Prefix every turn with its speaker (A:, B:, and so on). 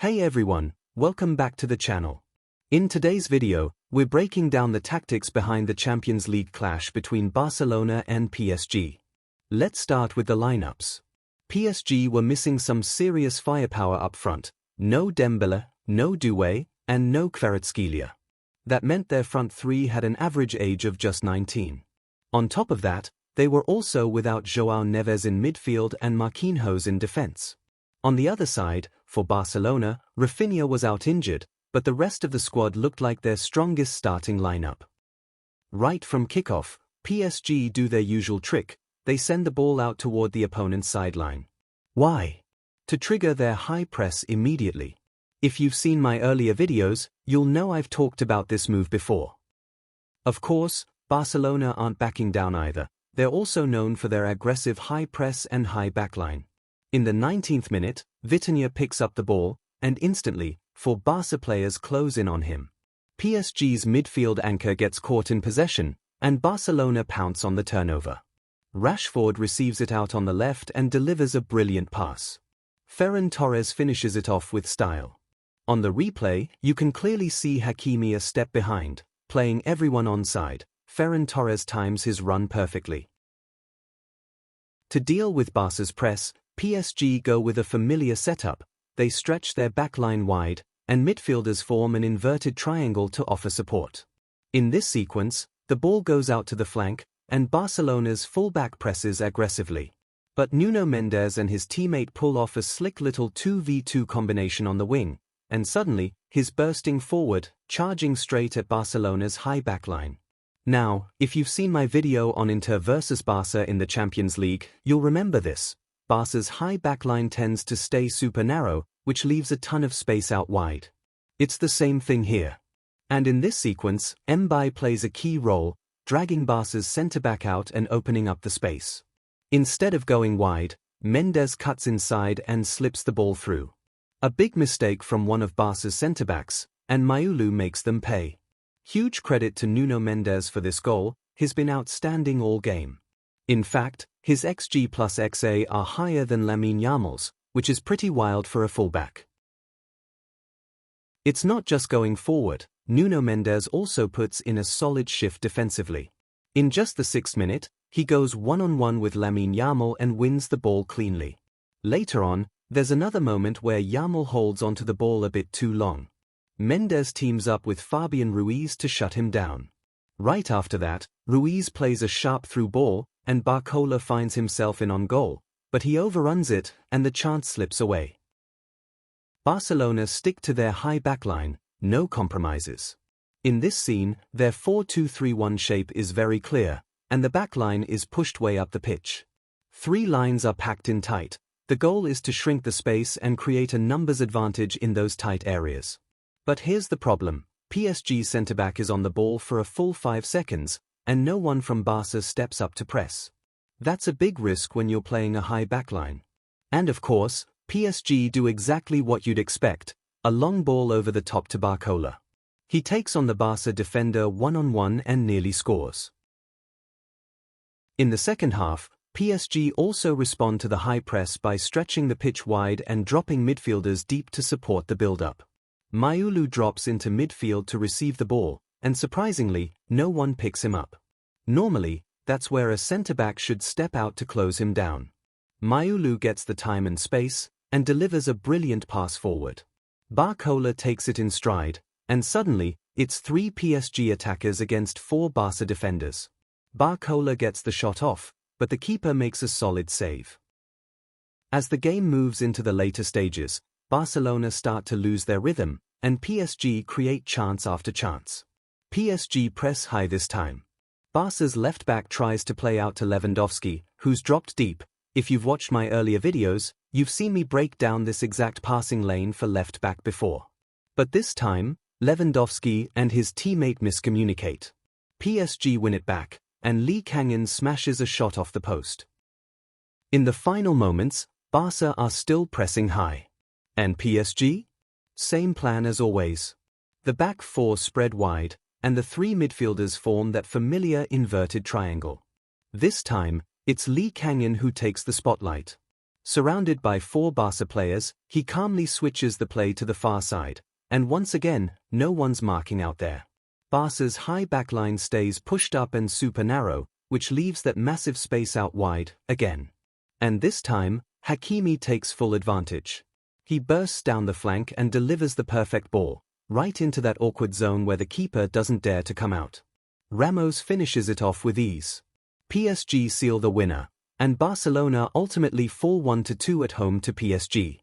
A: Hey everyone, welcome back to the channel. In today's video, we're breaking down the tactics behind the Champions League clash between Barcelona and PSG. Let's start with the lineups. PSG were missing some serious firepower up front. No Dembele, no Doué, and no Kvaratskhelia. That meant their front three had an average age of just 19. On top of that, they were also without João Neves in midfield and Marquinhos in defense. On the other side, for Barcelona, Rafinha was out injured, but the rest of the squad looked like their strongest starting lineup. Right from kickoff, PSG do their usual trick, they send the ball out toward the opponent's sideline. Why? To trigger their high press immediately. If you've seen my earlier videos, you'll know I've talked about this move before. Of course, Barcelona aren't backing down either. They're also known for their aggressive high press and high backline. In the 19th minute, Vitinha picks up the ball, and instantly, four Barca players close in on him. PSG's midfield anchor gets caught in possession, and Barcelona pounce on the turnover. Rashford receives it out on the left and delivers a brilliant pass. Ferran Torres finishes it off with style. On the replay, you can clearly see Hakimi a step behind, playing everyone onside. Ferran Torres times his run perfectly. To deal with Barca's press, PSG go with a familiar setup. They stretch their backline wide, and midfielders form an inverted triangle to offer support. In this sequence, the ball goes out to the flank, and Barcelona's fullback presses aggressively. But Nuno Mendes and his teammate pull off a slick little 2v2 combination on the wing, and suddenly, he's bursting forward, charging straight at Barcelona's high backline. Now, if you've seen my video on Inter versus Barca in the Champions League, you'll remember this. Barca's high backline tends to stay super narrow, which leaves a ton of space out wide. It's the same thing here. And in this sequence, Mbappé plays a key role, dragging Barca's centre-back out and opening up the space. Instead of going wide, Mendes cuts inside and slips the ball through. A big mistake from one of Barca's centre-backs, and Maulu makes them pay. Huge credit to Nuno Mendes for this goal, he's been outstanding all game. In fact, his XG plus XA are higher than Lamine Yamal's, which is pretty wild for a fullback. It's not just going forward, Nuno Mendes also puts in a solid shift defensively. In just the 6th minute, he goes one-on-one with Lamine Yamal and wins the ball cleanly. Later on, there's another moment where Yamal holds onto the ball a bit too long. Mendes teams up with Fabian Ruiz to shut him down. Right after that, Ruiz plays a sharp through ball, and Barcola finds himself in on goal, but he overruns it, and the chance slips away. Barcelona stick to their high backline, no compromises. In this scene, their 4-2-3-1 shape is very clear, and the backline is pushed way up the pitch. Three lines are packed in tight. The goal is to shrink the space and create a numbers advantage in those tight areas. But here's the problem, PSG's centre-back is on the ball for a full 5 seconds, and no one from Barca steps up to press. That's a big risk when you're playing a high backline. And of course, PSG do exactly what you'd expect, a long ball over the top to Barcola. He takes on the Barca defender one-on-one and nearly scores. In the second half, PSG also respond to the high press by stretching the pitch wide and dropping midfielders deep to support the build-up. Maulu drops into midfield to receive the ball, and surprisingly, no one picks him up. Normally, that's where a centre-back should step out to close him down. Maulu gets the time and space, and delivers a brilliant pass forward. Barcola takes it in stride, and suddenly, it's 3 PSG attackers against 4 Barca defenders. Barcola gets the shot off, but the keeper makes a solid save. As the game moves into the later stages, Barcelona start to lose their rhythm, and PSG create chance after chance. PSG press high this time. Barca's left-back tries to play out to Lewandowski, who's dropped deep. If you've watched my earlier videos, you've seen me break down this exact passing lane for left-back before. But this time, Lewandowski and his teammate miscommunicate. PSG win it back, and Lee Kangin smashes a shot off the post. In the final moments, Barca are still pressing high. And PSG? Same plan as always. The back four spread wide, and the 3 midfielders form that familiar inverted triangle. This time, it's Lee Kangin who takes the spotlight. Surrounded by 4 Barca players, he calmly switches the play to the far side, and once again, no one's marking out there. Barca's high backline stays pushed up and super narrow, which leaves that massive space out wide, again. And this time, Hakimi takes full advantage. He bursts down the flank and delivers the perfect ball, right into that awkward zone where the keeper doesn't dare to come out. Ramos finishes it off with ease. PSG seal the winner, and Barcelona ultimately fall 1-2 at home to PSG.